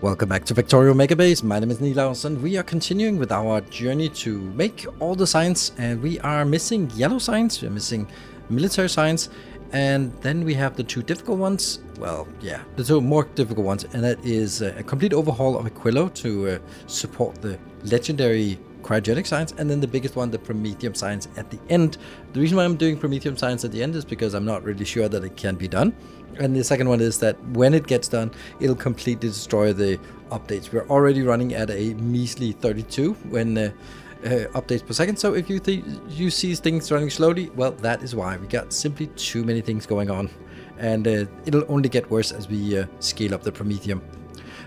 Welcome back to Factorio Megabase. My name is Nilaus and we are continuing with our journey to make all the signs, and we are missing yellow signs, we're missing military signs, and then we have the two difficult ones. Well, yeah, the two more difficult ones, and that is a complete overhaul of Aquilo to support the legendary cryogenic signs, and then the biggest one, the Prometheum signs at the end. The reason why I'm doing Prometheum signs at the end is because I'm not really sure that it can be done. And the second one is that when it gets done, it'll completely destroy the updates. We're already running at a measly 32 when updates per second. So if you see things running slowly, well, that is why. We got simply too many things going on. And it'll only get worse as we scale up the Prometheum.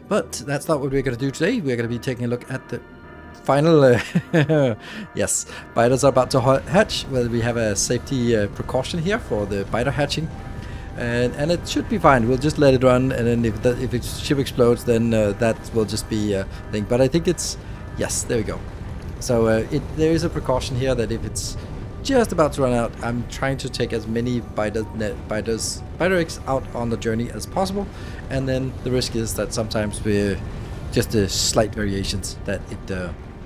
But that's not what we're going to do today. We're going to be taking a look at the final, yes, biters are about to hatch. Well, we have a safety precaution here for the biter hatching. And it should be fine. We'll just let it run, and then if its ship explodes, then that will just be a thing. But I think it's, yes, there we go. So there is a precaution here that if it's just about to run out, I'm trying to take as many biter eggs out on the journey as possible, and then the risk is that sometimes we're just slight variations that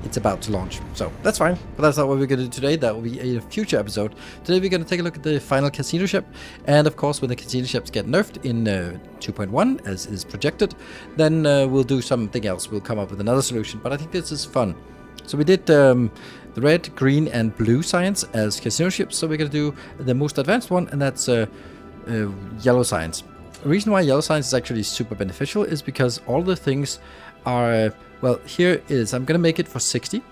it's about to launch. So that's fine, but that's not what we're going to do today. That will be a future episode. Today we're going to take a look at the final casino ship, and of course when the casino ships get nerfed in 2.1 as is projected, then we'll do something else. We'll come up with another solution, but I think this is fun. So we did the red, green and blue science as casino ships, so we're going to do the most advanced one, and that's yellow science. The reason why yellow science is actually super beneficial is because all the things are, well, here is, I'm going to make it for 60,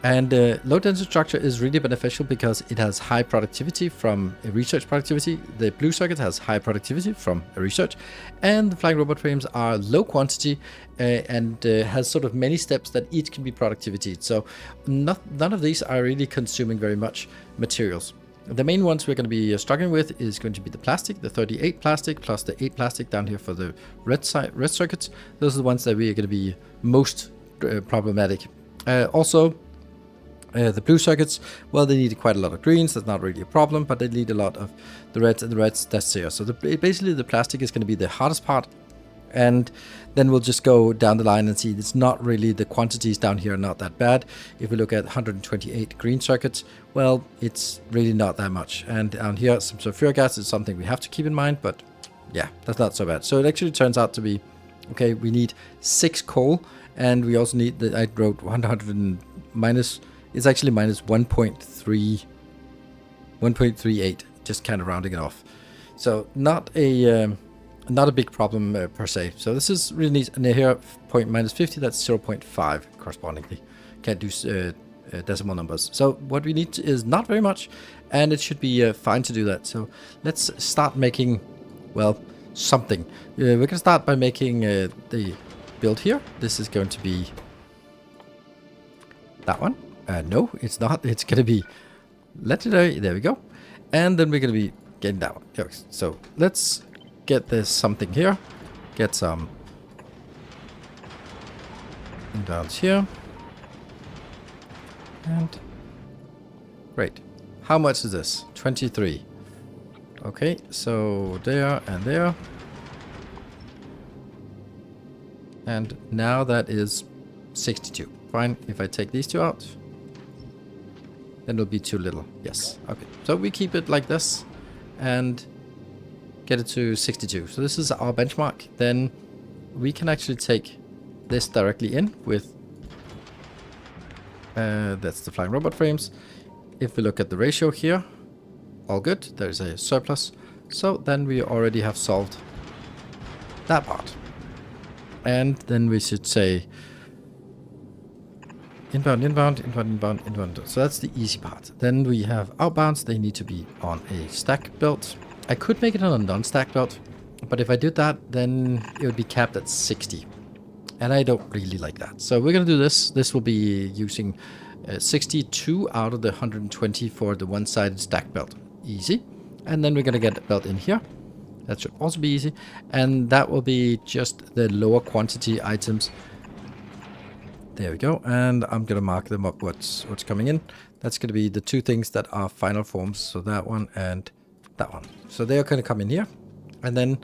and low density structure is really beneficial because it has high productivity from a research productivity. The blue circuit has high productivity from a research, and the flying robot frames are low quantity and has sort of many steps that each can be productivity. So none of these are really consuming very much materials. The main ones we're going to be struggling with is going to be the plastic, the 38 plastic plus the 8 plastic down here for the red circuits. Those are the ones that we are going to be most problematic. Also, the blue circuits, well, they need quite a lot of greens. That's not really a problem, but they need a lot of the reds, and the reds, that's here. So basically the plastic is going to be the hardest part. And then we'll just go down the line and see it's not really, the quantities down here are not that bad. If we look at 128 green circuits, well, it's really not that much. And down here, some sulfuric gas is something we have to keep in mind, but yeah, that's not so bad. So it actually turns out to be, okay, we need 6 coal, and we also need, I wrote 100 and minus, it's actually minus 1.38, just kind of rounding it off. So not a big problem per se. So this is really neat. And here, minus 50, that's 0.5 correspondingly. Can't do decimal numbers. So what we need is not very much, and it should be fine to do that. So let's start making, well, something. We're going to start by making the build here. This is going to be that one. No, it's not. It's going to be legendary. There we go. And then we're going to be getting that one. Okay, so let's get this something here. Get some inbounds here. And great. How much is this? 23. Okay, so there and there. And now that is 62. Fine, if I take these two out, then it'll be too little. Yes, okay. So we keep it like this and get it to 62. So this is our benchmark. Then we can actually take this directly in with, that's the flying robot frames. If we look at the ratio here, all good. There's a surplus. So then we already have solved that part. And then we should say inbound, inbound, inbound, inbound, inbound. So that's the easy part. Then we have outbounds. They need to be on a stack belt. I could make it on a non-stack belt, but if I did that, then it would be capped at 60. And I don't really like that. So we're going to do this. This will be using 62 out of the 120 for the one-sided stack belt. Easy. And then we're going to get a belt in here. That should also be easy. And that will be just the lower quantity items. There we go. And I'm going to mark them up what's coming in. That's going to be the two things that are final forms. So that one and that one. So they are going to come in here. And then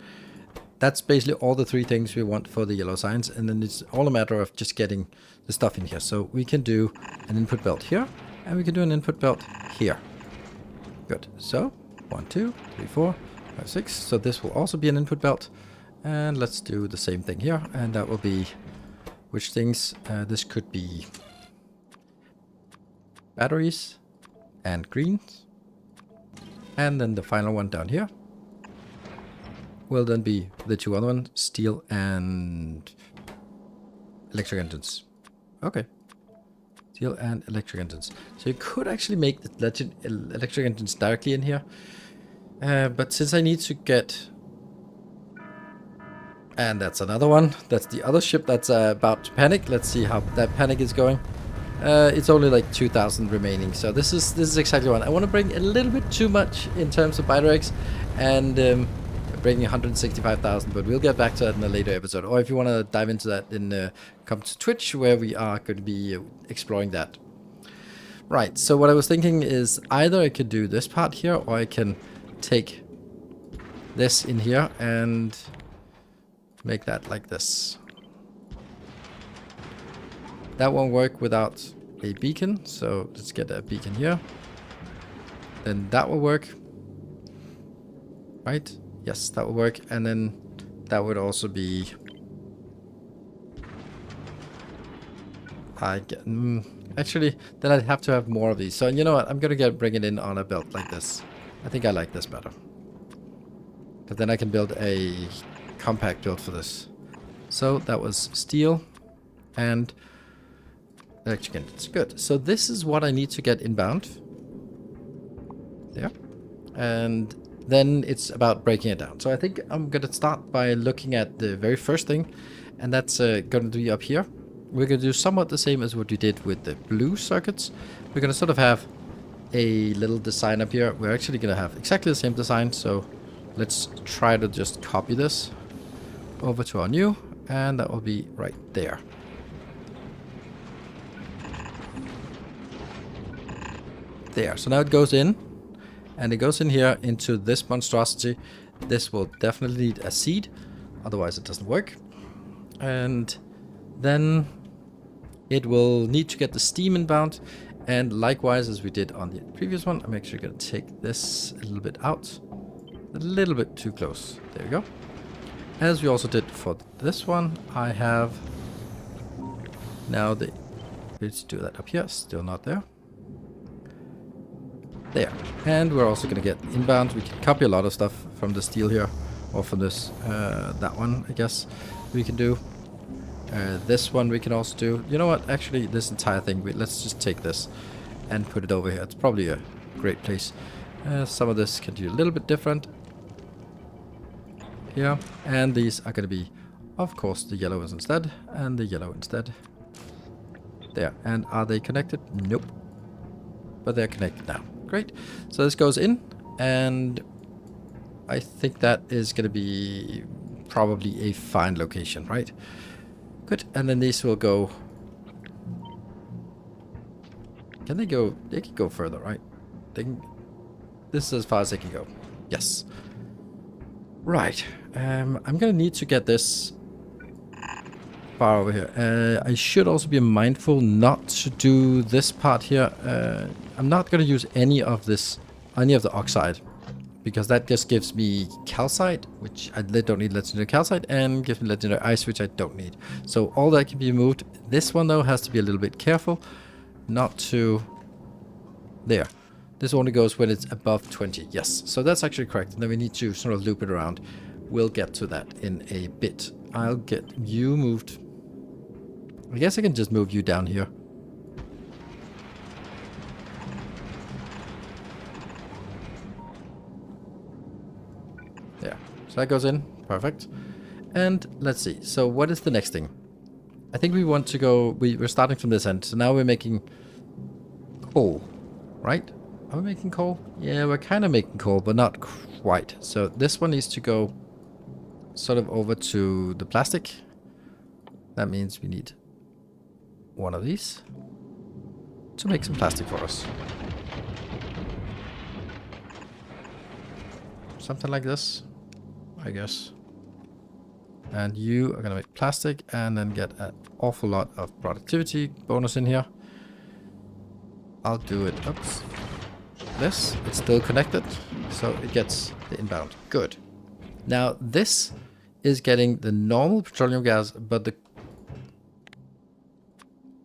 that's basically all the three things we want for the yellow signs, and then it's all a matter of just getting the stuff in here. So we can do an input belt here, and we can do an input belt here. Good. So 1, 2, 3, 4, 5, 6. So this will also be an input belt, and let's do the same thing here, and that will be which things. This could be batteries and greens, and then the final one down here will then be the two other ones, steel and electric engines. Okay. Steel and electric engines. So you could actually make the electric engines directly in here. But since I need to get... And that's another one. That's the other ship that's about to panic. Let's see how that panic is going. It's only like 2,000 remaining. So this is exactly one. I want to bring a little bit too much in terms of biorex. And... bringing 165,000, but we'll get back to that in a later episode. Or if you want to dive into that, then come to Twitch, where we are going to be exploring that. Right, so what I was thinking is either I could do this part here, or I can take this in here and make that like this. That won't work without a beacon, so let's get a beacon here. Then that will work. Right? Yes, that will work, and then that would also be... actually, then I'd have to have more of these. So you know what? I'm gonna bring it in on a belt like this. I think I like this better. But then I can build a compact build for this. So that was steel and electric engines. Good. So this is what I need to get inbound. There. And then it's about breaking it down. So I think I'm going to start by looking at the very first thing, and that's going to be up here. We're going to do somewhat the same as what we did with the blue circuits. We're going to sort of have a little design up here. We're actually going to have exactly the same design, so let's try to just copy this over to our new, and that will be right there. There, so now it goes in. And it goes in here into this monstrosity. This will definitely need a seed, otherwise it doesn't work. And then it will need to get the steam inbound. And likewise, as we did on the previous one, I'm actually going to take this a little bit out. A little bit too close. There we go. As we also did for this one, I have now the... Let's do that up here. Still not there. There. And we're also going to get inbound. We can copy a lot of stuff from the steel here, or from this, that one, I guess we can do. This one we can also do. You know what? Actually, this entire thing, let's just take this and put it over here. It's probably a great place. Some of this can do a little bit different. Here. And these are going to be, of course, the yellow ones instead, and the yellow instead. There. And are they connected? Nope. But they're connected now. Great. So this goes in, and I think that is going to be probably a fine location, right? Good. And then these will go... Can they go? They can go further, right? They can... This is as far as they can go. Yes. Right. I'm going to need to get this far over here. I should also be mindful not to do this part here. I'm not going to use any of the oxide, because that just gives me calcite, which I don't need legendary calcite, and gives me legendary ice, which I don't need. So all that can be removed. This one, though, has to be a little bit careful not to... There. This only goes when it's above 20. Yes, so that's actually correct. And then we need to sort of loop it around. We'll get to that in a bit. I'll get you moved. I guess I can just move you down here. There. So that goes in. Perfect. And let's see. So what is the next thing? I think we want to go... We're starting from this end. So now we're making coal. Right? Are we making coal? Yeah, we're kind of making coal, but not quite. So this one needs to go sort of over to the plastic. That means we need one of these to make some plastic for us. Something like this, I guess. And you are gonna make plastic and then get an awful lot of productivity bonus in here. I'll do it. Oops. This, it's still connected, so it gets the inbound. Good. Now this is getting the normal petroleum gas, but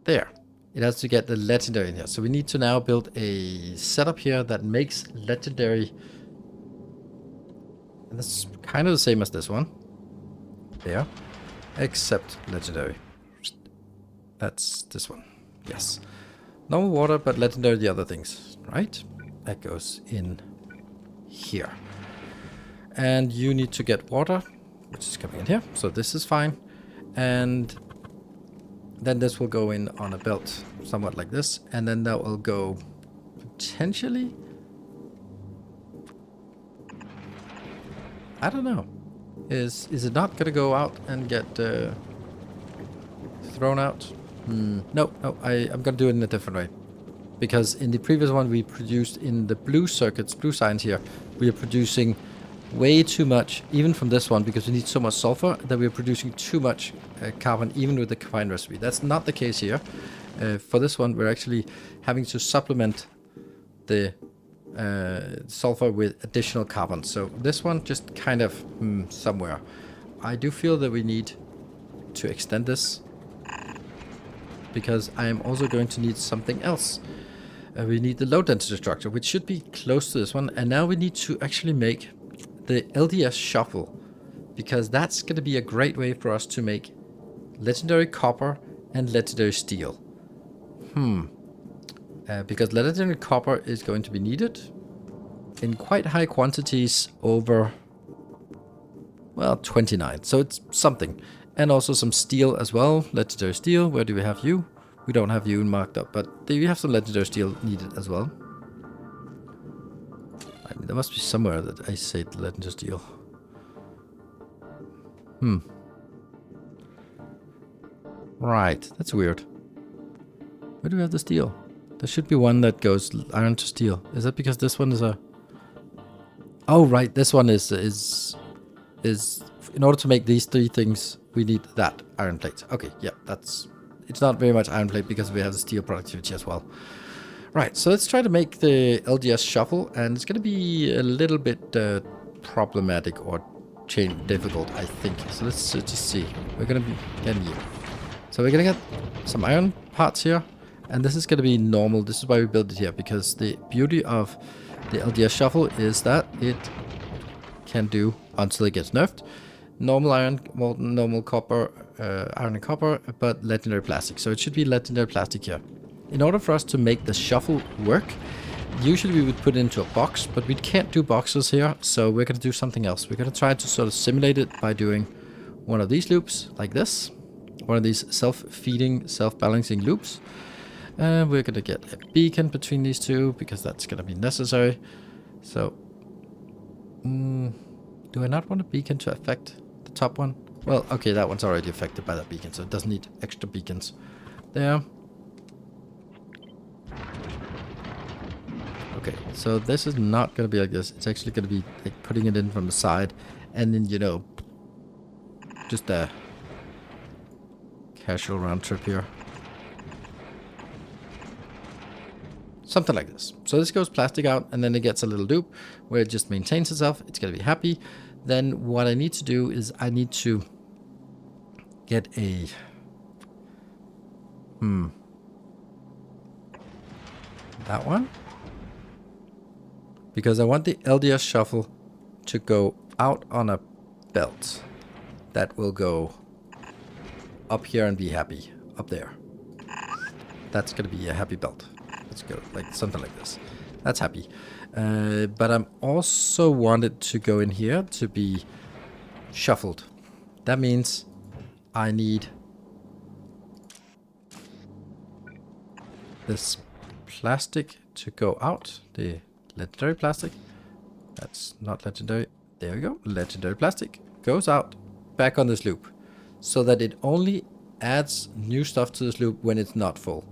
there. It has to get the legendary in here. So we need to now build a setup here that makes legendary. And that's kind of the same as this one. There. Except legendary. That's this one. Yes. Normal water, but legendary the other things. Right? That goes in here. And you need to get water, which is coming in here. So this is fine. And then this will go in on a belt, somewhat like this. And then that will go potentially... I don't know. Is it not going to go out and get thrown out? No, I'm going to do it in a different way. Because in the previous one we produced in the blue circuits, blue signs here, we are producing way too much, even from this one, because we need so much sulfur that we are producing too much carbon, even with the combined recipe. That's not the case here. For this one, we're actually having to supplement the sulfur with additional carbon. So this one just kind of somewhere. I do feel that we need to extend this, because I am also going to need something else. We need the low density structure, which should be close to this one. And now we need to actually make the LDS shuffle, because that's going to be a great way for us to make legendary copper and legendary steel. Because legendary copper is going to be needed in quite high quantities over, well, 29. So it's something. And also some steel as well. Legendary steel. Where do we have you? We don't have you marked up, but we have some legendary steel needed as well. I mean, there must be somewhere that I say the legendary steel. Right, that's weird. Where do we have the steel? There should be one that goes iron to steel. Is that because this one is a... Oh, right, this one is in order to make these three things, we need that iron plate. Okay, yeah, that's... It's not very much iron plate because we have the steel productivity as well. Right, so let's try to make the LDS shuffle, and it's going to be a little bit problematic or difficult, I think. So let's just see. We're going to be getting you. So we're going to get some iron parts here, and this is going to be normal. This is why we built it here, because the beauty of the LDS shuffle is that it can do, until it gets nerfed, normal iron, molten, normal copper, iron and copper, but legendary plastic. So it should be legendary plastic here. In order for us to make the shuffle work, usually we would put it into a box, but we can't do boxes here, so we're going to do something else. We're going to try to sort of simulate it by doing one of these loops, like this. One of these self-feeding, self-balancing loops. And we're going to get a beacon between these two, because that's going to be necessary. So, do I not want a beacon to affect the top one? Well, okay, that one's already affected by that beacon, so it doesn't need extra beacons. There. Okay, so this is not going to be like this. It's actually going to be like putting it in from the side, and then, you know, just a casual round trip here. Something like this. So this goes plastic out, and then it gets a little loop where it just maintains itself. It's going to be happy. Then what I need to do is I need to get a... That one? Because I want the LDS shuffle to go out on a belt that will go up here and be happy. Up there. That's going to be a happy belt. Let's go, like something like this. That's happy. But I'm also wanted to go in here to be shuffled. That means I need this plastic to go out. The legendary plastic. That's not legendary. There we go. Legendary plastic goes out back on this loop, so that it only adds new stuff to this loop when it's not full.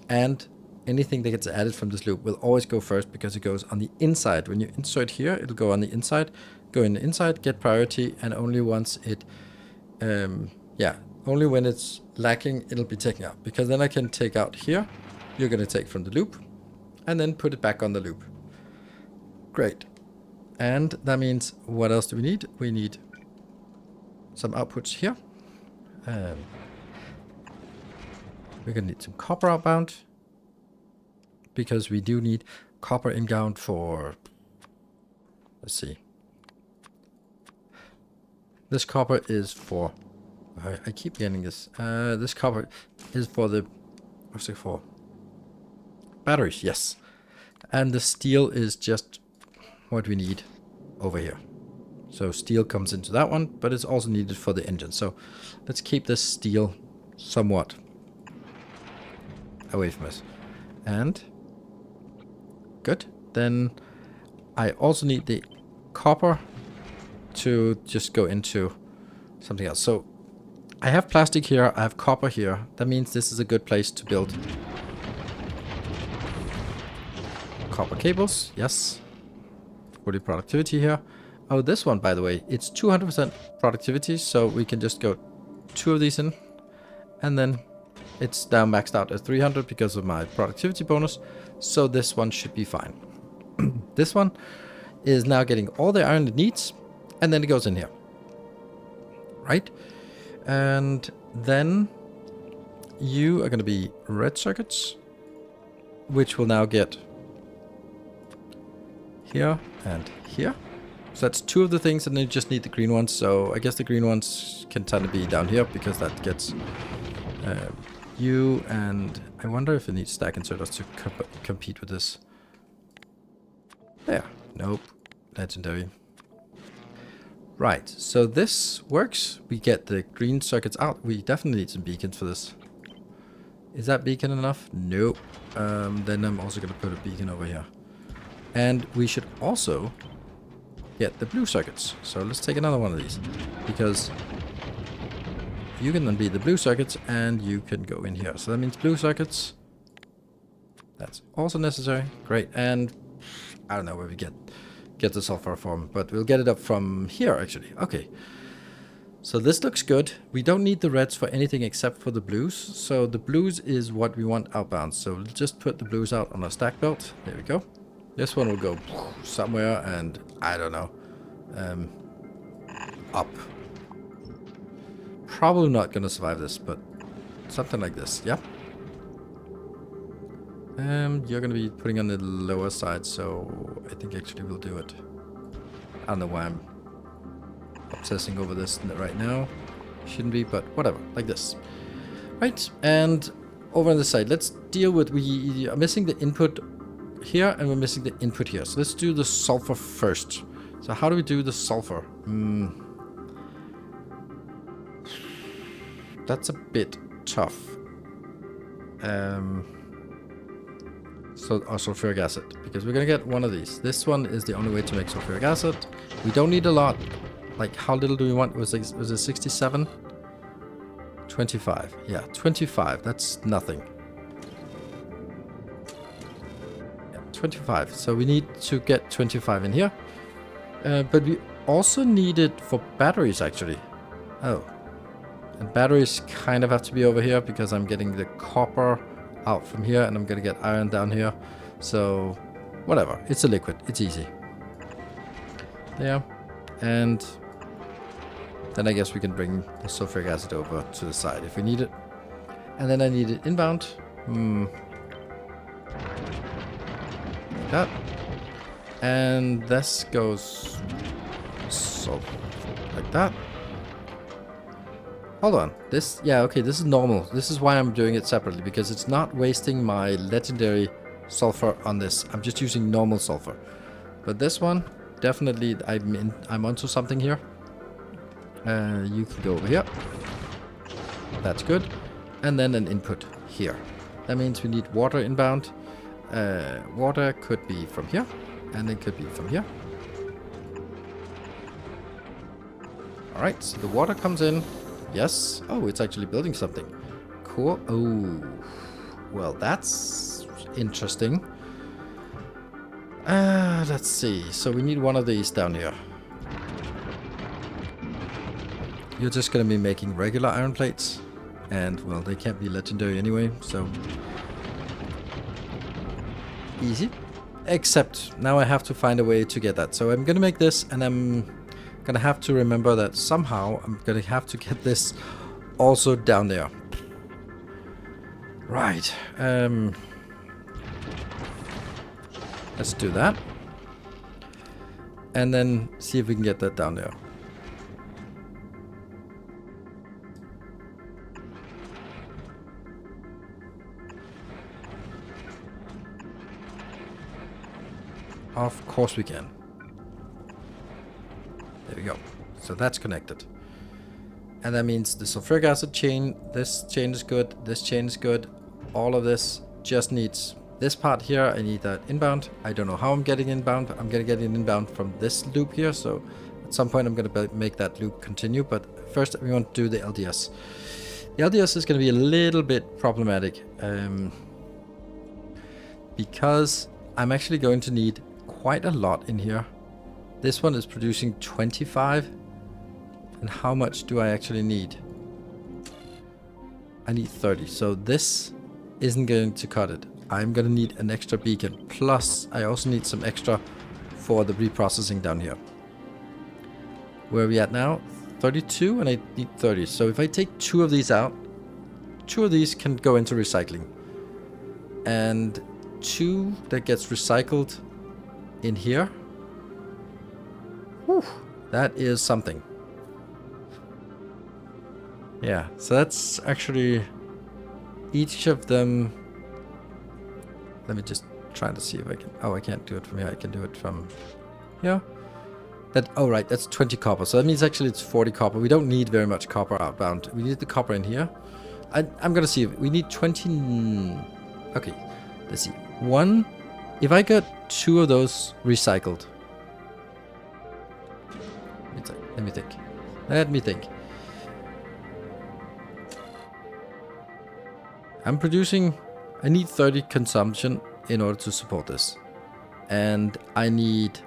And anything that gets added from this loop will always go first, because it goes on the inside. When you insert here, it'll go on the inside, go in the inside, get priority, and only once it Yeah, only when it's lacking, it'll be taken out. Because then I can take out here. You're going to take from the loop. And then put it back on the loop. Great. And that means, what else do we need? We need some outputs here. We're going to need some copper outbound. Because we do need copper inbound for... Let's see. This copper is for... I keep getting this. This copper is for the... What's it for? Batteries, yes. And the steel is just what we need over here. So steel comes into that one, but it's also needed for the engine. So let's keep this steel somewhat away from us. And good. Then I also need the copper to just go into something else. So I have plastic here, I have copper here. That means this is a good place to build copper cables. Yes. 40 productivity here. Oh, this one, by the way, it's 200% productivity, so we can just go 2 of these in, and then it's now maxed out at 300 because of my productivity bonus, so this one should be fine. This one is now getting all the iron it needs, and then it goes in here. Right? And then you are going to be red circuits, which will now get here and here. So that's 2 of the things, and then you just need the green ones. So I guess the green ones can kind of be down here because that gets you. And I wonder if it needs stack inserters to compete with this. There. Nope. Legendary. Right. So this works. We get the green circuits out. We definitely need some beacons for this. Is that beacon enough? Nope. Then I'm also going to put a beacon over here. And we should also get the blue circuits. So let's take another one of these. Because you can then be the blue circuits and you can go in here. So that means blue circuits. That's also necessary. Great. And I don't know where we get the sulfur from, but we'll get it up from here actually. Okay. So this looks good. We don't need the reds for anything except for the blues. So the blues is what we want outbound. So we'll just put the blues out on our stack belt. There we go. This one will go somewhere, and I don't know, up. Probably not going to survive this, but something like this, yeah. You're going to be putting on the lower side, so I think actually we'll do it. I don't know why I'm obsessing over this right now. Shouldn't be, but whatever, like this. Right, and over on this side, let's deal with, we are missing the input here, and we're missing the input here. So let's do the sulfur first. So how do we do the sulfur? That's a bit tough. So our sulfuric acid, because we're gonna get one of these. This one is the only way to make sulfuric acid. We don't need a lot. Like, how little do we want? Was it 67? 25. Yeah, 25. That's nothing. 25. So we need to get 25 in here. But we also need it for batteries, actually. Oh. And batteries kind of have to be over here because I'm getting the copper out from here and I'm going to get iron down here. So, whatever. It's a liquid. It's easy. There. And then I guess we can bring the sulfuric acid over to the side if we need it. And then I need it inbound. That. And this goes so like that. Hold on. This, yeah, okay, this is normal. This is why I'm doing it separately, because it's not wasting my legendary sulfur on this. I'm just using normal sulfur. But this one, definitely I'm onto something here. You can go over here. That's good. And then an input here. That means we need water inbound. Water could be from here, and it could be from here. Alright, so the water comes in. Yes. Oh, it's actually building something. Cool. Oh, well, that's interesting. Let's see. So we need one of these down here. you're just going to be making regular iron plates. And, well, they can't be legendary anyway, so... easy. Except, now I have to find a way to get that. So I'm going to make this, and I'm going to have to remember that somehow I'm going to have to get this also down there. Right. Let's do that. And then see if we can get that down there. Of course we can. There we go. So that's connected. And that means the sulfuric acid chain, this chain is good, this chain is good. All of this just needs this part here. I need that inbound. I don't know how I'm getting inbound. I'm going to get it inbound from this loop here. So at some point I'm going to make that loop continue. But first we want to do the LDS. The LDS is going to be a little bit problematic. Because I'm actually going to need quite a lot in here. This one is producing 25. And how much do I actually need? I need 30. So this isn't going to cut it. I'm going to need an extra beacon. Plus, I also need some extra for the reprocessing down here. Where are we at now? 32 and I need 30. So if I take 2 of these out, 2 of these can go into recycling. And 2 that gets recycled in here. Whew, that is something. Yeah, so that's actually each of them. Let me just try to see if I can. Oh, I can't do it from here. I can do it from here. That. Oh, right. That's 20 copper. So that means actually it's 40 copper. We don't need very much copper outbound. We need the copper in here. I'm gonna see. We need 20. Okay. Let's see. 1. If I got 2 of those recycled. Let me think. Let me think. I'm producing, I need 30 consumption in order to support this. And I need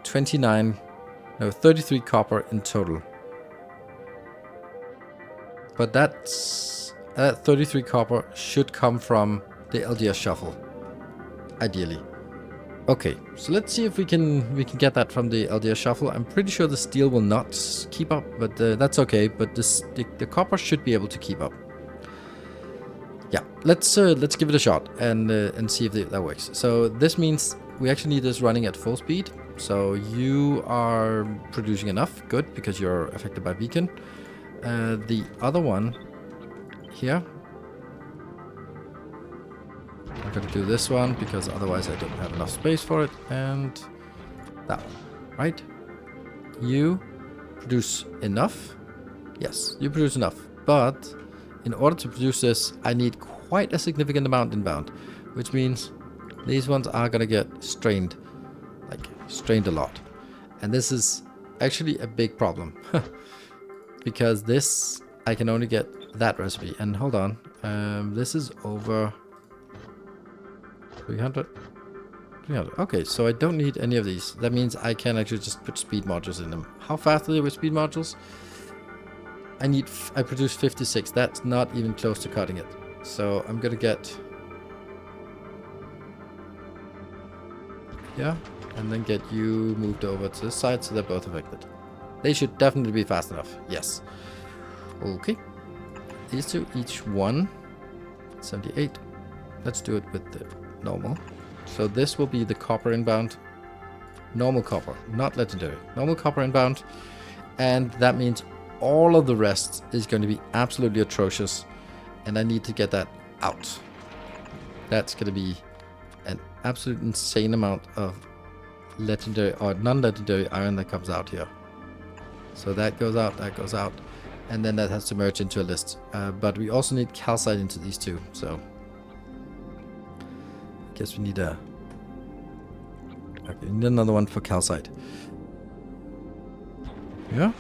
33 copper in total. But that's, 33 copper should come from the LDS shuffle, ideally. Okay, so let's see if we can get that from the LDS shuffle. I'm pretty sure the steel will not keep up, but that's okay. But the copper should be able to keep up. Yeah, let's give it a shot and see if that works. So this means we actually need this running at full speed. So you are producing enough, good, because you're affected by beacon. The other one here, I'm gonna do this one because otherwise I don't have enough space for it, and that one, right? You produce enough. Yes, you produce enough, but in order to produce this, I need quite a significant amount inbound, which means these ones are gonna get strained, like strained a lot. And this is actually a big problem because this, I can only get that recipe. And hold on, this is over 300. Okay, so I don't need any of these. That means I can actually just put speed modules in them. How fast are they with speed modules? I produce 56. That's not even close to cutting it. So I'm gonna get, yeah, and then get you moved over to this side so they're both affected. They should definitely be fast enough. Yes. Okay. These two, each one, 78. Let's do it with the normal. So this will be the copper inbound. Normal copper, not legendary. Normal copper inbound. And that means all of the rest is going to be absolutely atrocious. And I need to get that out. That's going to be an absolute insane amount of legendary or non-legendary iron that comes out here. So that goes out, and then that has to merge into a list. But we also need calcite into these two, so I guess we need a... Okay, we need another one for calcite. Yeah.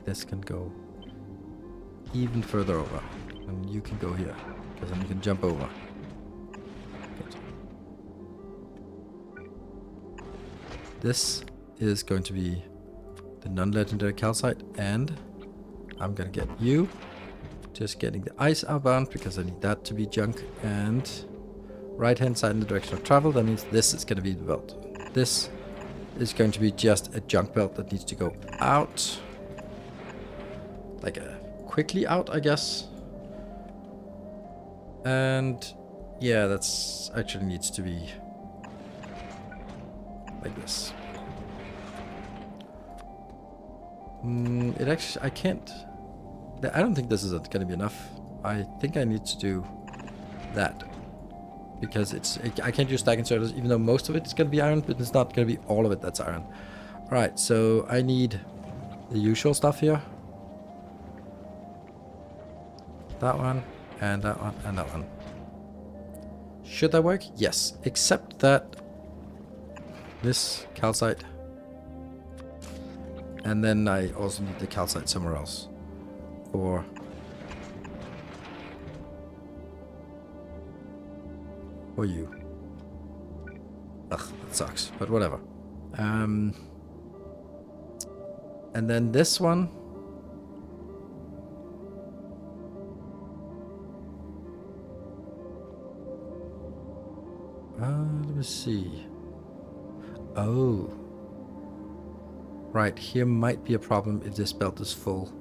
This can go even further over, and you can go here, because then you can jump over. Good. This is going to be the non-legendary calcite, and I'm gonna get you. Just getting the ice outbound because I need that to be junk. And right hand side in the direction of travel, that means this is gonna be the belt. This is going to be just a junk belt that needs to go out. Like a quickly out, I guess. And yeah, that's actually needs to be like this. It actually, I can't. I don't think this is going to be enough. I think I need to do that because I can't use stack inserters, even though most of it's going to be iron, but it's not going to be all of it that's iron. All right, so I need the usual stuff here. That one, and that one, and that one. Should that work? Yes, except that this calcite. And then I also need the calcite somewhere else. For you. Ugh, that sucks, but whatever. And then this one. Let me see. Oh. Right, here might be a problem if this belt is full.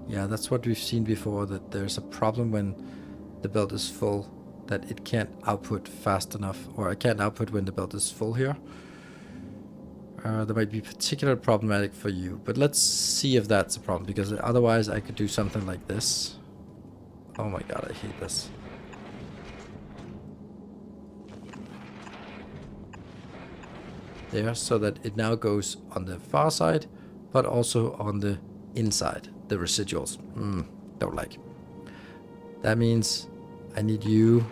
Yeah, that's what we've seen before, that there's a problem when the belt is full, that it can't output fast enough, or it can't output when the belt is full here. That might be particularly problematic for you, but let's see if that's a problem, because otherwise I could do something like this. Oh my god, I hate this. There, so that it now goes on the far side, but also on the inside, the residuals. Don't like. That means I need you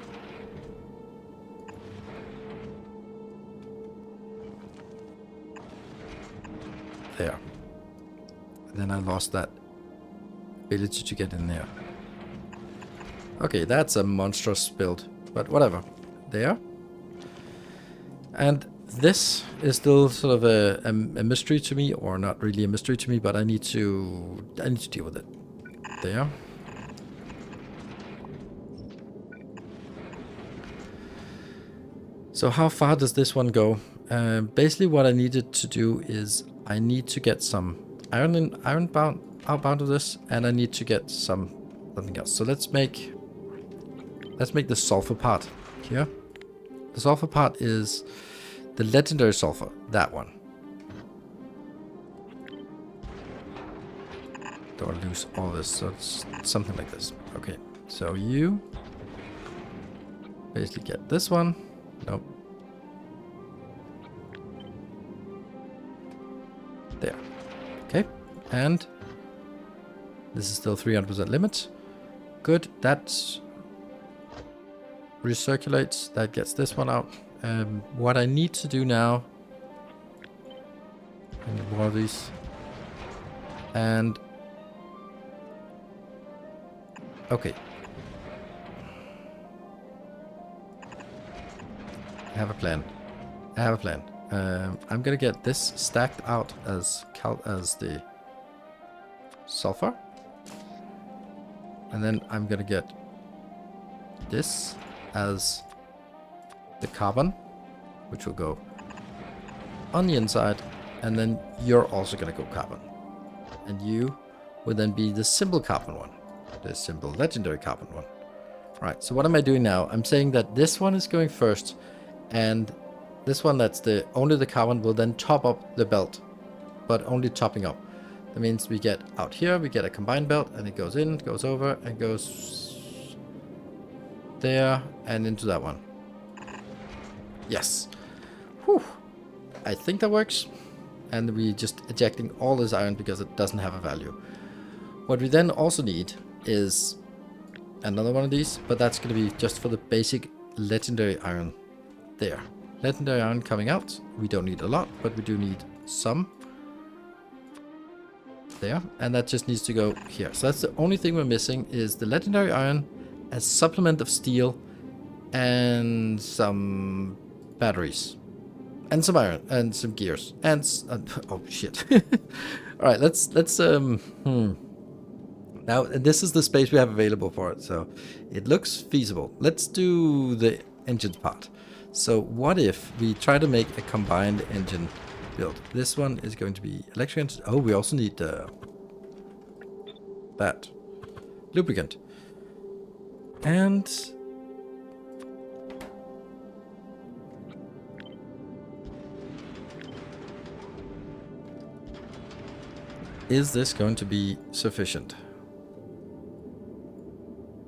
there. And then I lost that ability to get in there. Okay, that's a monstrous build, but whatever. There. And this is still sort of a mystery to me, or not really a mystery to me, but I need to deal with it. There. So how far does this one go? Basically what I needed to do is I need to get some iron outbound of this, and I need to get something else. So let's make the sulfur part here. The sulfur part is the legendary sulfur, that one. Don't want to lose all this, so it's something like this. Okay, so you basically get this one. Nope. There. Okay, and this is still 300% limit. Good, that recirculates, that gets this one out. What I need to do now, I need more of these, and okay, I have a plan. I'm gonna get this stacked out as the sulfur, and then I'm gonna get this as the carbon, which will go on the inside, and then you're also gonna go carbon, and you will then be the simple carbon one, the simple legendary carbon one. Right, so what am I doing now? I'm saying that this one is going first, and this one that's only the carbon will then top up the belt, but only topping up. That means we get out here, we get a combined belt, and it goes in, goes over, and goes there, and into that one. Yes. Whew. I think that works. And we just ejecting all this iron because it doesn't have a value. What we then also need is another one of these, but that's going to be just for the basic legendary iron. There. Legendary iron coming out. We don't need a lot, but we do need some. There. And that just needs to go here. So that's the only thing we're missing is the legendary iron, a supplement of steel, and some batteries. And some iron and some gears and oh shit. All right, let's now this is the space we have available for it, so it looks feasible. Let's do the engines part. So what if we try to make a combined engine build? This one is going to be electric engine. Oh, we also need that lubricant. And is this going to be sufficient?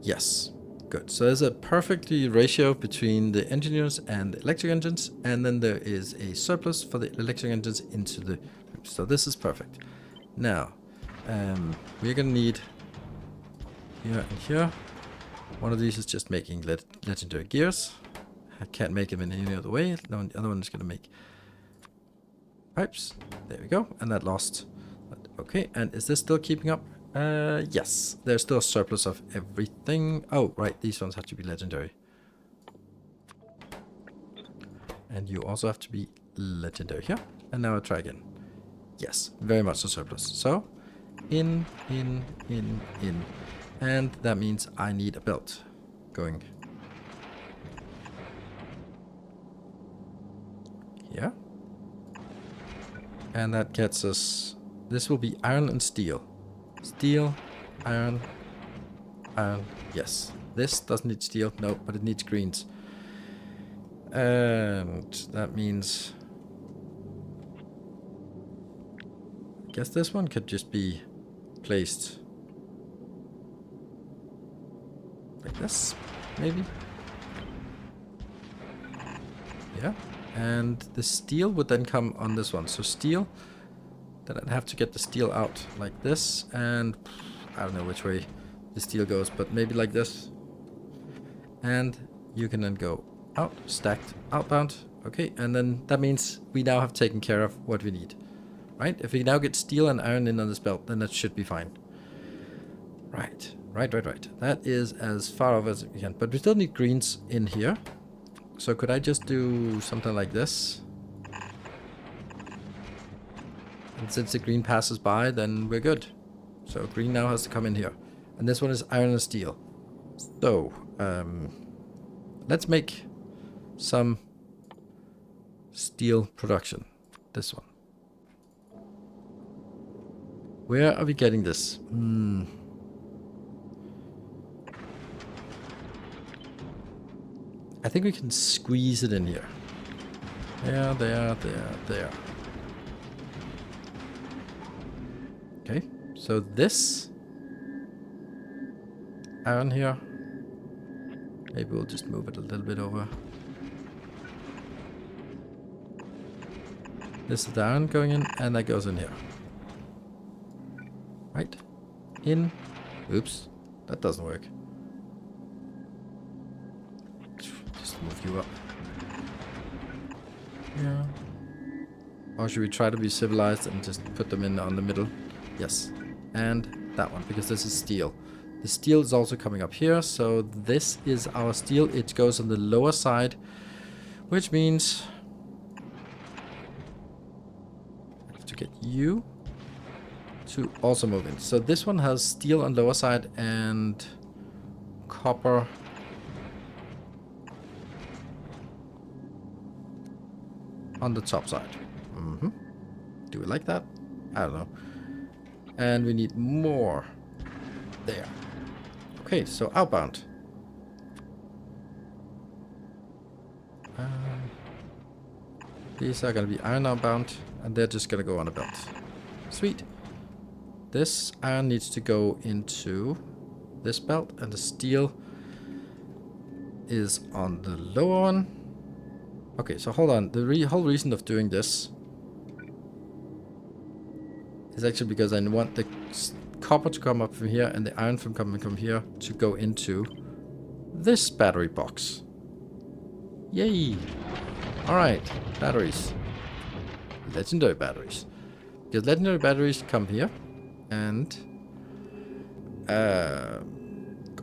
Yes. Good. So there's a perfectly ratio between the engineers and the electric engines, and then there is a surplus for the electric engines into the... So this is perfect. Now, we're going to need here and here. One of these is just making legendary gears. I can't make them in any other way. No, the other one is going to make pipes. There we go. And that lost. Okay, and is this still keeping up? Yes. There's still a surplus of everything. Oh, right. These ones have to be legendary. And you also have to be legendary here. And now I'll try again. Yes, very much a surplus. So, in. And that means I need a belt going here. And that gets us... This will be iron and steel. Steel, iron, iron, yes. This doesn't need steel, no, but it needs greens. And that means... I guess this one could just be placed like this, maybe? Yeah, and the steel would then come on this one. So steel... Then I'd have to get the steel out like this, and I don't know which way the steel goes, but maybe like this. And you can then go out, stacked, outbound. Okay, and then that means we now have taken care of what we need. Right? If we now get steel and iron in on this belt, then that should be fine. Right. That is as far off as we can. But we still need greens in here. So could I just do something like this? And since the green passes by, then we're good. So green now has to come in here. And this one is iron and steel. So, let's make some steel production. This one. Where are we getting this? I think we can squeeze it in here. There. Okay, so this iron here, maybe we'll just move it a little bit over. This is the iron going in, and that goes in here. Right, in, oops, that doesn't work. Just move you up. Yeah. Or should we try to be civilized and just put them in on the middle? Yes, and that one, because this is steel. The steel is also coming up here, so this is our steel. It goes on the lower side, which means I have to get you to also move in. So this one has steel on lower side and copper on the top side. Do we like that? I don't know. And we need more there. Okay, so outbound. These are going to be iron outbound, and they're just going to go on a belt. Sweet. This iron needs to go into this belt, and the steel is on the lower one. Okay, so hold on. The whole reason of doing this is actually because I want the copper to come up from here and the iron from coming from here to go into this battery box. Yay! Alright, batteries. Legendary batteries. Because legendary batteries come here and...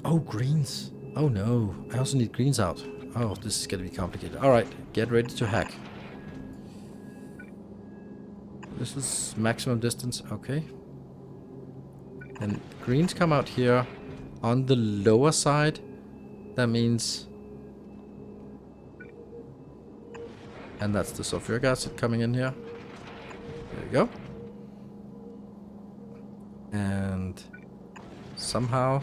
oh, greens. Oh no, I also need greens out. Oh, this is gonna be complicated. Alright, get ready to hack. This is maximum distance. Okay. And greens come out here on the lower side. That means... And that's the sulfuric acid coming in here. There we go. And somehow...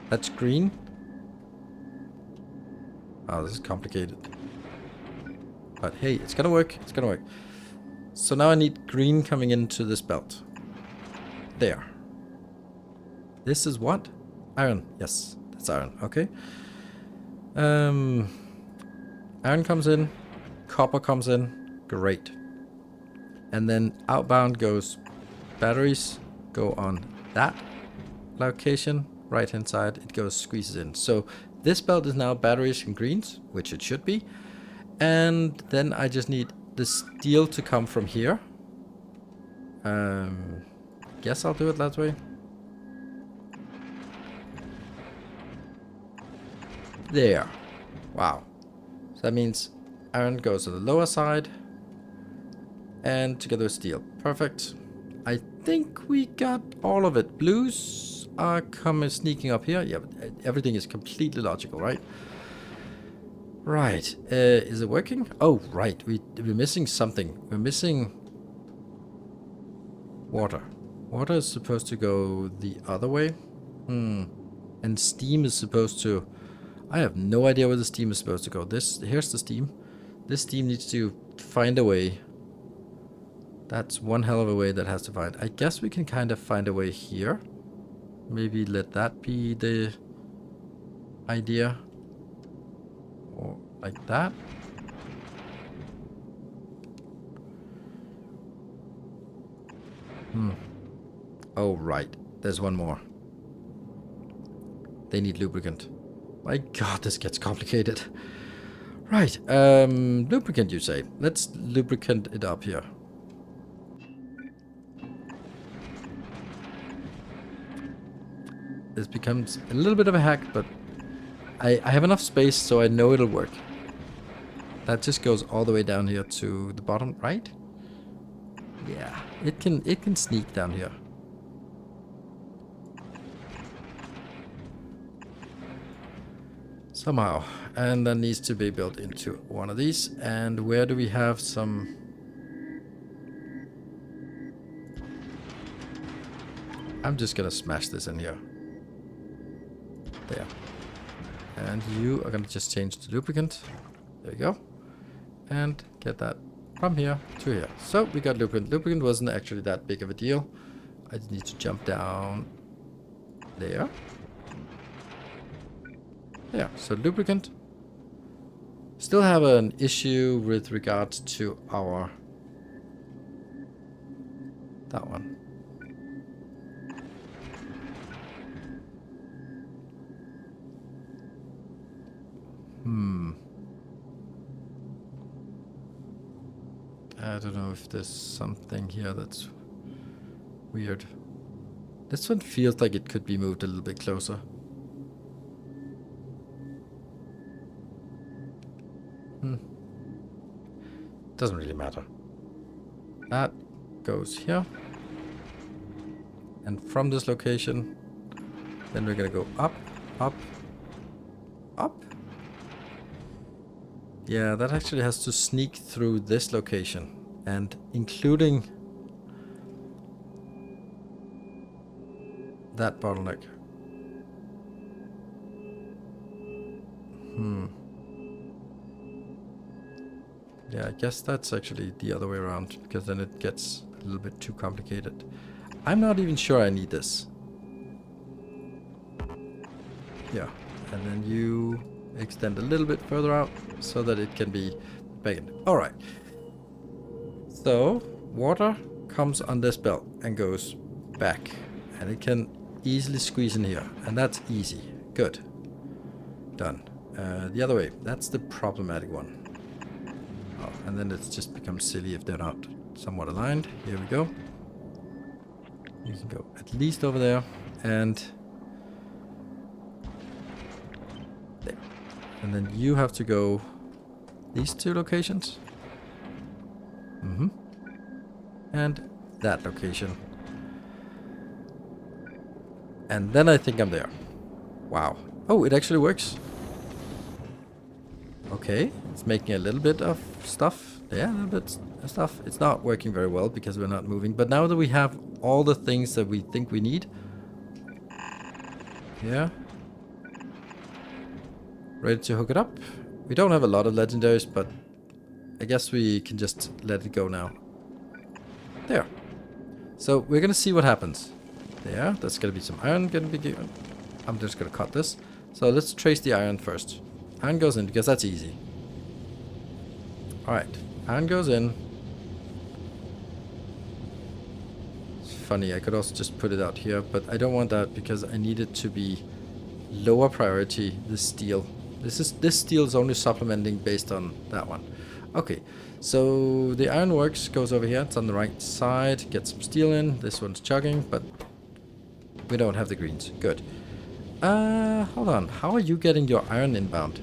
That's green. Oh, this is complicated. But hey, it's gonna work. It's gonna work. So now I need green coming into this belt. There. This is what? Iron. Yes, that's iron. Okay. Iron comes in. Copper comes in. Great. And then outbound goes batteries. Go on that location. Right hand side. It goes squeezes in. So this belt is now batteries and greens, which it should be. And then I just need the steel to come from here. Guess I'll do it that way. There. Wow. So that means iron goes to the lower side. And together with steel. Perfect. I think we got all of it. Blues are sneaking up here. Yeah, but everything is completely logical, right? Right. Is it working? Oh, right. We're missing something. We're missing water. Water is supposed to go the other way. And steam is supposed to... I have no idea where the steam is supposed to go. Here's the steam. This steam needs to find a way. That's one hell of a way that has to find. I guess we can kind of find a way here. Maybe let that be the idea. Or like that. Oh, right. There's one more. They need lubricant. My god, this gets complicated. Right. Lubricant, you say. Let's lubricant it up here. This becomes a little bit of a hack, but I have enough space so I know it'll work. That just goes all the way down here to the bottom, right? Yeah, it can sneak down here. Somehow. And that needs to be built into one of these. And where do we have some... I'm just gonna smash this in here. There. And you are gonna just change the lubricant. There you go. And get that from here to here. So we got lubricant. Lubricant wasn't actually that big of a deal. I just need to jump down there. Yeah, so lubricant. Still have an issue with regards to our... that one. I don't know if there's something here that's weird. This one feels like it could be moved a little bit closer. Doesn't really matter. That goes here. And from this location, then we're gonna go up, up, up. Yeah, that actually has to sneak through this location. And including that bottleneck. Yeah, I guess that's actually the other way around, because then it gets a little bit too complicated. I'm not even sure I need this. Yeah, and then you extend a little bit further out so that it can be back in. Alright. So, water comes on this belt and goes back. And it can easily squeeze in here. And that's easy. Good. Done. The other way. That's the problematic one. Oh, and then it just becomes silly if they're not somewhat aligned. Here we go. You can go at least over there. And there. And then you have to go These two locations. Mm-hmm. And that location. And then I think I'm there. Wow. Oh, it actually works. Okay, it's making a little bit of stuff. Yeah, a little bit of stuff. It's not working very well because we're not moving. But now that we have all the things that we think we need. Yeah. Ready to hook it up. We don't have a lot of legendaries, but I guess we can just let it go now. There. So we're gonna see what happens. There, that's gonna be some iron gonna be given. I'm just gonna cut this. So let's trace the iron first. Iron goes in because that's easy. Alright, iron goes in. It's funny, I could also just put it out here, but I don't want that because I need it to be lower priority, this steel. This steel is only supplementing based on that one. Okay, so the ironworks goes over here. It's on the right side. Get some steel in. This one's chugging, but we don't have the greens. Good. Hold on. How are you getting your iron inbound?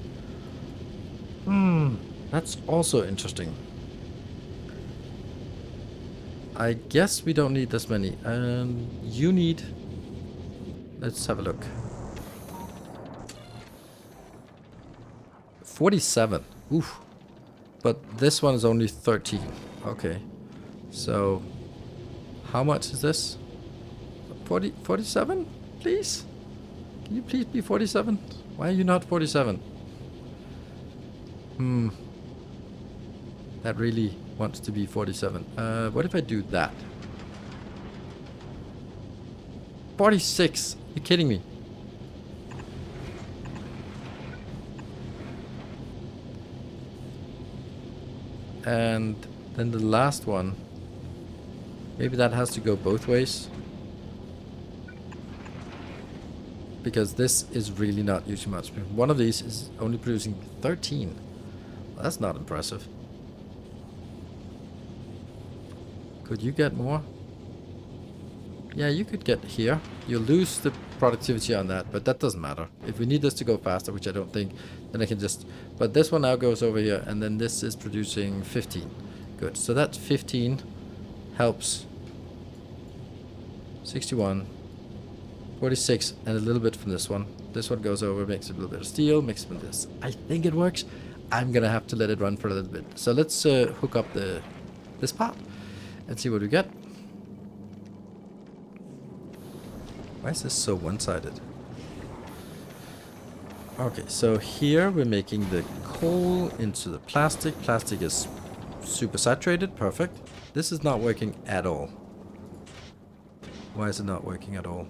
That's also interesting. I guess we don't need this many. You need... Let's have a look. 47. Oof. But this one is only 13. Okay. So, how much is this? 47? Please? Can you please be 47? Why are you not 47? That really wants to be 47. What if I do that? 46! You're kidding me. And then the last one. Maybe that has to go both ways. Because this is really not using much. One of these is only producing 13. Well, that's not impressive. Could you get more? Yeah, you could get here. You'll lose the productivity on that, but that doesn't matter. If we need this to go faster, which I don't think, then I can just... But this one now goes over here, and then this is producing 15. Good, so that 15 helps. 61. 46, and a little bit from this one. This one goes over, makes a little bit of steel, mixed with this. I think it works. I'm gonna have to let it run for a little bit. So let's hook up this part and see what we get. Why is this so one-sided? Okay, so here we're making the coal into the plastic. Plastic is super saturated, perfect. This is not working at all. Why is it not working at all?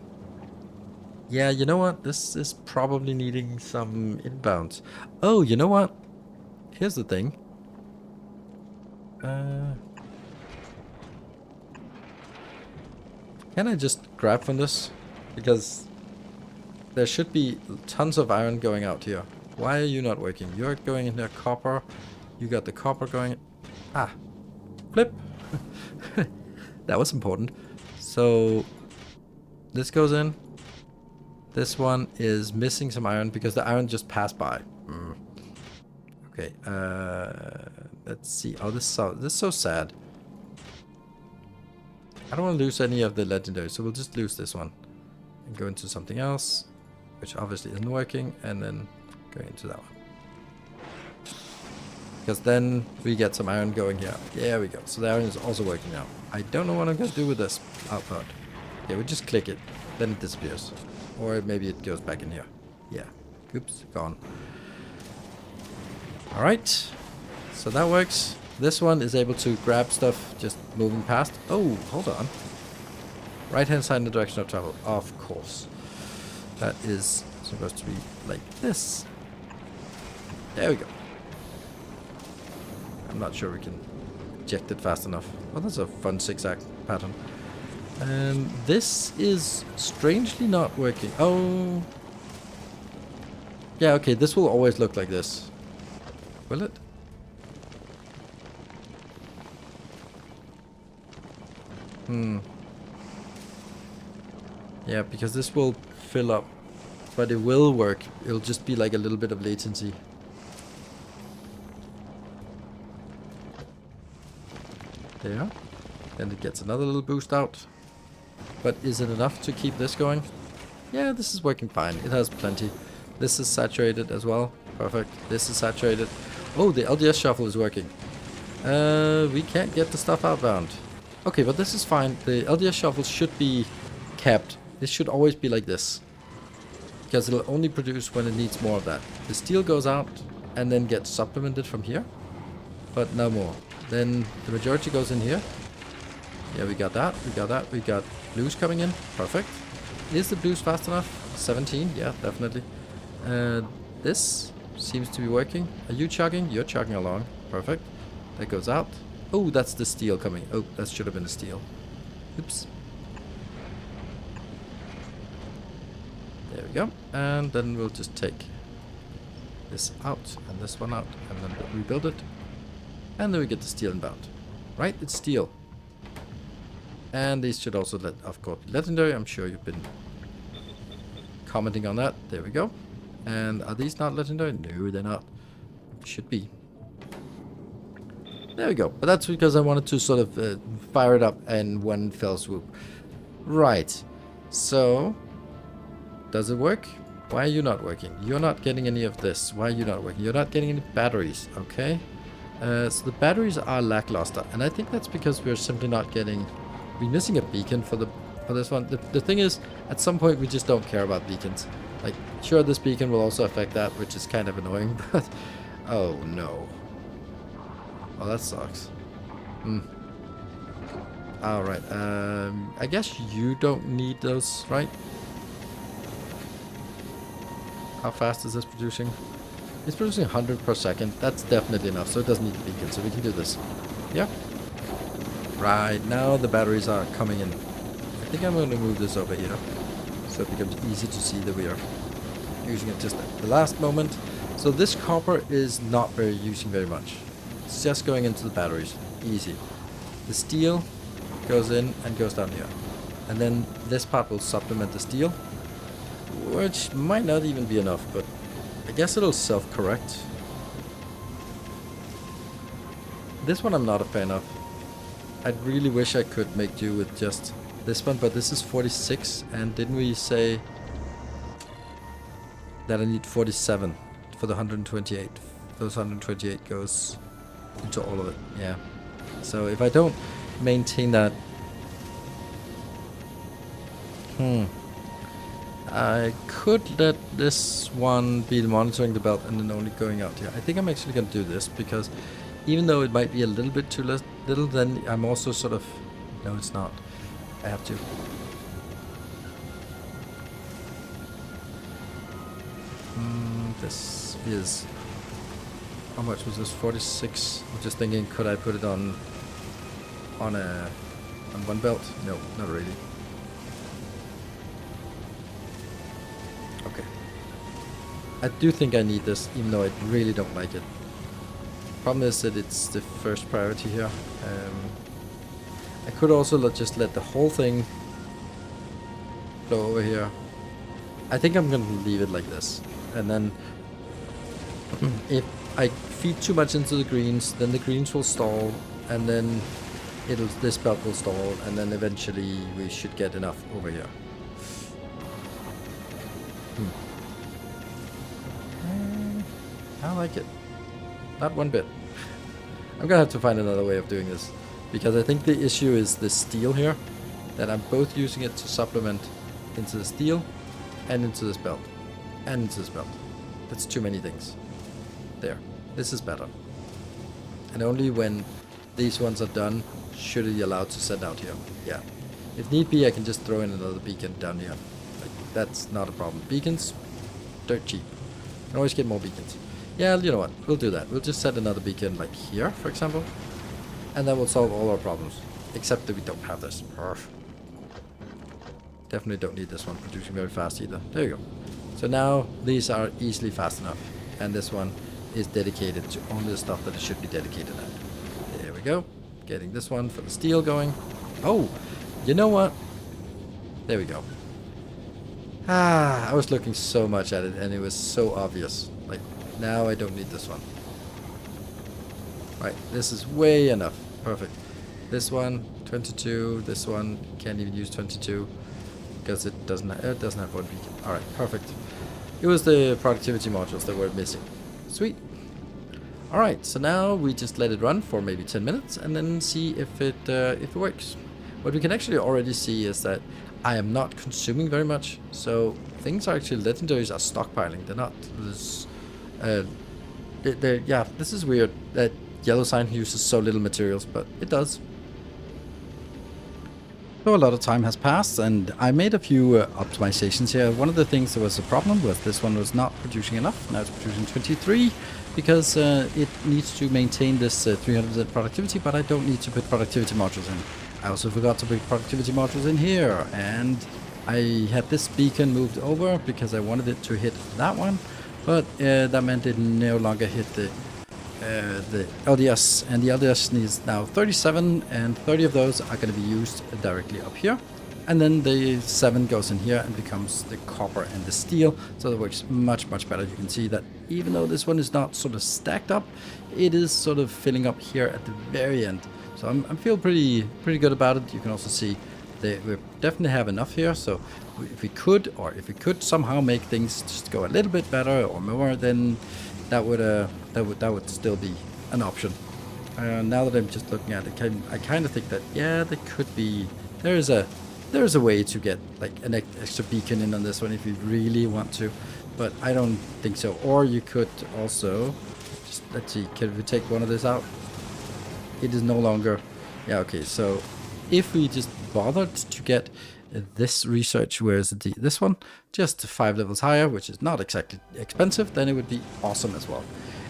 Yeah, you know what? This is probably needing some inbounds. Oh, you know what? Here's the thing. Can I just grab from this? Because there should be tons of iron going out here. Why are you not working? You're going in there copper. You got the copper going. Ah, flip. That was important. So this goes in. This one is missing some iron because the iron just passed by. Okay, let's see. Oh, this is so sad. I don't want to lose any of the legendaries, so we'll just lose this one. And go into something else, which obviously isn't working, and then go into that one. Because then we get some iron going here. There we go. So the iron is also working now. I don't know what I'm going to do with this output. Yeah, we just click it, then it disappears. Or maybe it goes back in here. Yeah. Oops, gone. Alright. So that works. This one is able to grab stuff just moving past. Oh, hold on. Right hand side in the direction of travel. Of course. That is supposed to be like this. There we go. I'm not sure we can eject it fast enough. Oh, that's a fun zigzag pattern. And this is strangely not working. Oh. Yeah, okay, this will always look like this. Will it? Yeah, because this will fill up. But it will work. It'll just be like a little bit of latency. There. Then it gets another little boost out. But is it enough to keep this going? Yeah, this is working fine. It has plenty. This is saturated as well. Perfect. This is saturated. Oh, the LDS shuffle is working. We can't get the stuff outbound. Okay, but this is fine. The LDS shuffle should be kept. This should always be like this. Because it'll only produce when it needs more of that. The steel goes out and then gets supplemented from here. But no more. Then the majority goes in here. Yeah, we got that. We got that. We got blues coming in. Perfect. Is the blues fast enough? 17. Yeah, definitely. This seems to be working. Are you chugging? You're chugging along. Perfect. That goes out. Oh, that's the steel coming. Oh, that should have been the steel. Oops. There we go. And then we'll just take this out and this one out and then rebuild it. And then we get the steel inbound. Right? It's steel. And these should also, of course, be legendary. I'm sure you've been commenting on that. There we go. And are these not legendary? No, they're not. Should be. There we go. But that's because I wanted to sort of fire it up in one fell swoop. Right. So, does it work? Why are you not working? You're not getting any of this. Why are you not working? You're not getting any batteries. Okay. So the batteries are lackluster. And I think that's because we're simply not getting... We're missing a beacon for this one. The thing is, at some point we just don't care about beacons. Like, sure, this beacon will also affect that, which is kind of annoying, but... Oh, no. Oh, that sucks. Hmm. Alright, I guess you don't need those, right? How fast is this producing? It's producing 100 per second. That's definitely enough, so it doesn't need a beacon, so we can do this. Yeah. Right, now the batteries are coming in. I think I'm going to move this over here, so it becomes easy to see that we are using it just at the last moment. So this copper is not using very much. It's just going into the batteries. Easy. The steel goes in and goes down here. And then this part will supplement the steel, which might not even be enough, but I guess it'll self-correct. This one I'm not a fan of. I really wish I could make do with just this one, but this is 46, and didn't we say that I need 47 for the 128? Those 128 goes into all of it, yeah. So if I don't maintain that... I could let this one be monitoring the belt and then only going out here. I think I'm actually going to do this, because even though it might be a little bit too little, then I'm also sort of... No, it's not. I have to. This is... How much was this? 46? I'm just thinking, could I put it on one belt? No, not really. Okay. I do think I need this, even though I really don't like it. Problem is that it's the first priority here. I could also just let the whole thing flow over here. I think I'm going to leave it like this. And then if I feed too much into the greens, then the greens will stall, and then this belt will stall, and then eventually we should get enough over here. I like it. Not one bit. I'm gonna have to find another way of doing this, because I think the issue is the steel here, that I'm both using it to supplement into the steel and into this belt and into this belt. That's too many things. There. This is better. And only when these ones are done should it be allowed to send out here. Yeah. If need be, I can just throw in another beacon down here. Like, that's not a problem. Beacons, dirt cheap. You can always get more beacons. Yeah, you know what? We'll do that. We'll just set another beacon like here, for example. And that will solve all our problems. Except that we don't have this. Definitely don't need this one producing very fast either. There you go. So now these are easily fast enough. And this one is dedicated to only the stuff that it should be dedicated at. There we go. Getting this one for the steel going. Oh, you know what? There we go. I was looking so much at it and it was so obvious. Like, now I don't need this one. Right, this is way enough. Perfect. This one, 22. This one can't even use 22 because it doesn't have one beacon. All right, perfect. It was the productivity modules that were missing. Sweet. All right, so now we just let it run for maybe 10 minutes and then see if it works. What we can actually already see is that I am not consuming very much, so things are actually, legendaries are stockpiling. They're not. Yeah, this is weird that yellow sign uses so little materials, but it does. So a lot of time has passed, and I made a few optimizations here. One of the things that was a problem was this one was not producing enough. Now it's producing 23 because it needs to maintain this 300% productivity, but I don't need to put productivity modules in. I also forgot to put productivity modules in here, and I had this beacon moved over because I wanted it to hit that one, but that meant it no longer hit the LDS, and the LDS needs now 37, and 30 of those are going to be used directly up here, and then the 7 goes in here and becomes the copper and the steel, so it works much better. You can see that even though this one is not sort of stacked up, it is sort of filling up here at the very end. So I feel pretty good about it. You can also see that we definitely have enough here, so if we could somehow make things just go a little bit better or more, then that would still be an option. Now that I'm just looking at it, I kind of think that, yeah, there is a way to get like an extra beacon in on this one if you really want to, but I don't think so. Or you could also just, let's see, can we take one of this out? It is no longer, yeah, okay, so if we just bothered to get this research, where is it, this one, just 5 levels higher, which is not exactly expensive, then it would be awesome as well.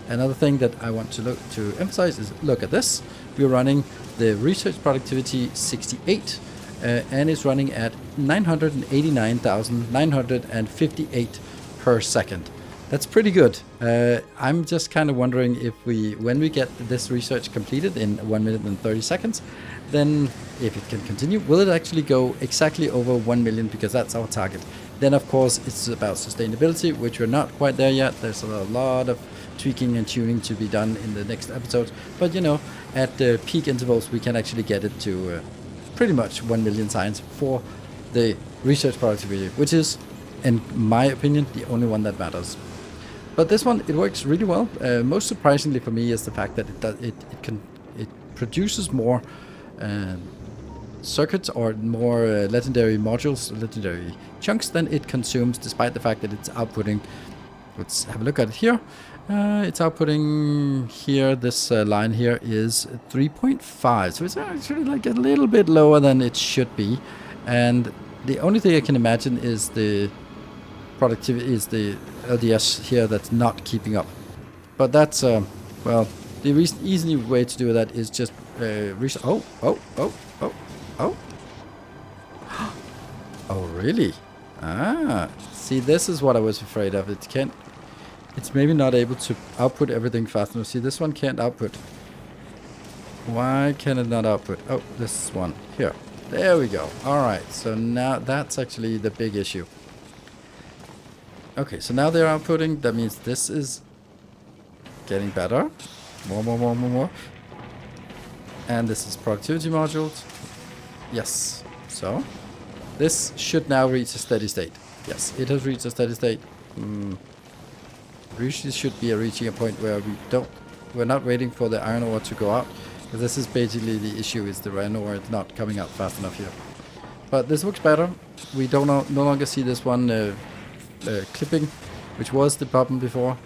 Another thing that I want to emphasize is, look at this. We're running the research productivity 68, and it's running at 989,958 per second. That's pretty good. I'm just kind of wondering if when we get this research completed in 1 minute and 30 seconds, then if it can continue, will it actually go exactly over 1 million, because that's our target. Then of course it's about sustainability, which we're not quite there yet. There's a lot of tweaking and tuning to be done in the next episode, but you know, at the peak intervals we can actually get it to pretty much 1 million signs for the research productivity, which is, in my opinion, the only one that matters. But this one, it works really well. Most surprisingly for me is the fact that it produces more circuits or more legendary modules, legendary chunks than it consumes, despite the fact that it's outputting. Let's have a look at it here. It's outputting here. This line here is 3.5, so it's actually like a little bit lower than it should be. And the only thing I can imagine is the productivity, is the LDS here that's not keeping up. But that's well, the easy way to do that is just oh really? See, this is what I was afraid of. It's maybe not able to output everything fast enough. See, this one can't output. Why can it not output? Oh, this one here. There we go. All right, so now that's actually the big issue. Okay, so now they're outputting. That means this is getting better. More. And this is productivity modules. Yes. So this should now reach a steady state. Yes, it has reached a steady state. We should be reaching a point where we're not waiting for the iron ore to go out. Because this is basically the issue, is the iron ore is not coming out fast enough here. But this looks better. We no longer see this one clipping, which was the problem before.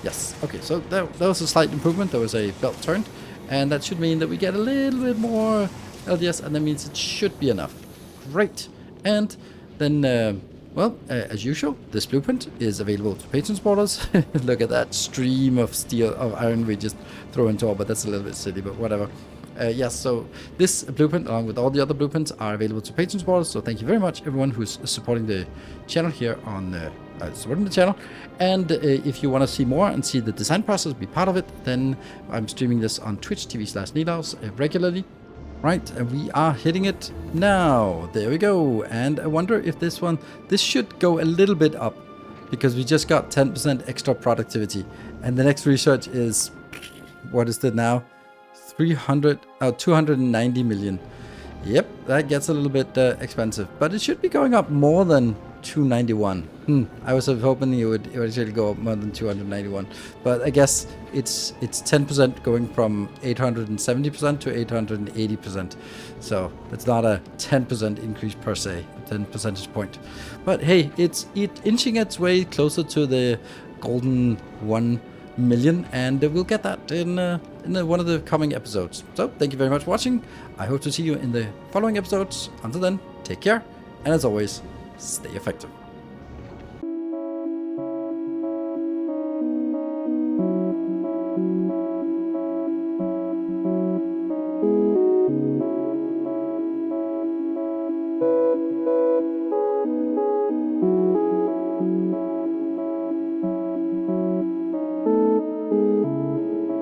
Yes. Okay, so that was a slight improvement. There was a belt turned, and that should mean that we get a little bit more LDS, and that means it should be enough. Great. And then, well, as usual, this blueprint is available to patron supporters. Look at that stream of steel, of iron we just throw into orbit. That's a little bit silly, but whatever. Yes, so this blueprint, along with all the other blueprints, are available to patron supporters. So thank you very much, everyone who's supporting the channel here on supporting the channel. And if you want to see more and see the design process, be part of it, then I'm streaming this on Twitch TV/Nilaus regularly. Right, and we are hitting it now. There we go. And I wonder if this should go a little bit up, because we just got 10% extra productivity. And the next research is, what is it now? 290 million. Yep, that gets a little bit expensive, but it should be going up more than 291. I was hoping it would actually go up more than 291, but I guess it's 10% going from 870% to 880%. So that's not a 10% increase per se, 10 percentage point. But hey, it's inching its way closer to the golden 1 million, and we'll get that in one of the coming episodes. So thank you very much for watching. I hope to see you in the following episodes. Until then, take care, and as always, stay effective.